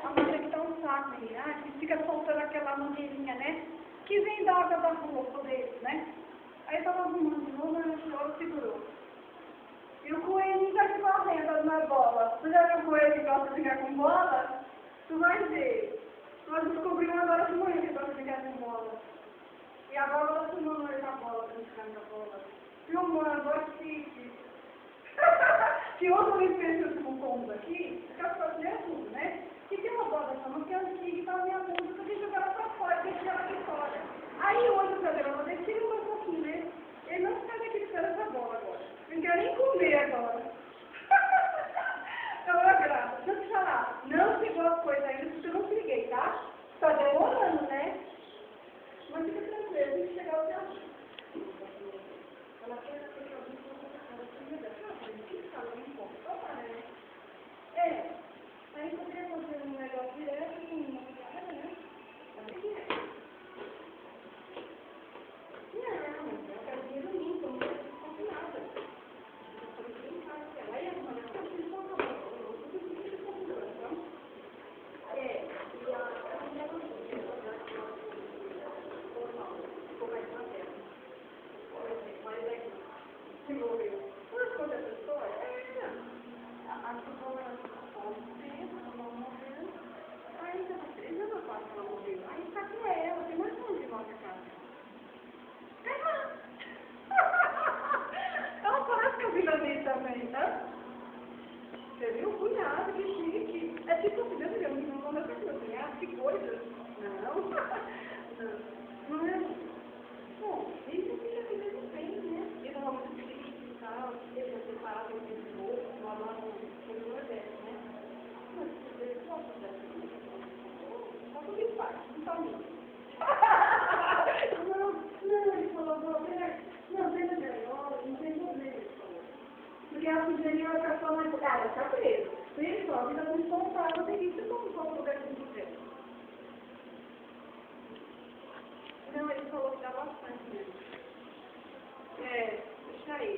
a Marta que tá um saco aí, que fica soltando aquela mangueirinha, né? Que vem da água da rua, por eles, né? Aí tava arrumando de novo, mas a senhora segurou. E o coelhinho tá aqui correndo na bola. Tu já viu o coelho que gosta de ficar com bola? Tu vai ver. Nós descobrimos agora de manhã que gosta de ficar com bola. E agora ela filmando ele com a bola, brincando com a bola. Filmando, assiste. Que outro limpeza com pombo aqui, eu quero fazer tudo, né? E tem uma bola dessa música antiga, então a minha música, eu jogar ela pra fora, deixei ela aqui fora. Aí hoje o programa, eu deixei ele um pouquinho, né? Ele não sai daqui de fora essa bola agora. Não quero nem comer agora. Então, é graça. Deixa eu te falar, não chegou as coisas ainda, porque eu não te liguei, tá? Tá demorando, né? Mas fica tranquilo, a gente chegar ao teu. Ela quer que eu vim com aí você fazer um negócio direto com uma cara, né? Não, eu quero dinheiro limpo, não quero nada. Eu falei que não faz ela. Aí a mulher falou que não acabou. Eu não sei se configura, então. E a mulher não sei. Ficou mais uma terra. Mas é que envolveu. Por conta dessa história, a pessoa ainda tá 3 anos após que ela morreu. Aí tá com ela, tem mais um de nossa casa. Ela parece que eu vi na minha também, tá? Você viu? Cunhado, que chique. É tipo assim, Deus me deu, não é pra meu cunhado, que coisa. Não. Não é? Bom, isso que a vida não tem, né? Ele é muito triste e tal, ele é separado de novo, blá blá blá, ele não é dessa, né? Mas ele gosta dessa. Só que ele faz, não tá muito. Não, ele falou, não tem melhor, não tem problema, ele falou. Porque a sugestão é pra falar, cara, tá preso. Ele falou, a vida não espontada, tem que ir como for o lugar que ele quiser. Não, ele falou que dá bastante mesmo. Deixa aí.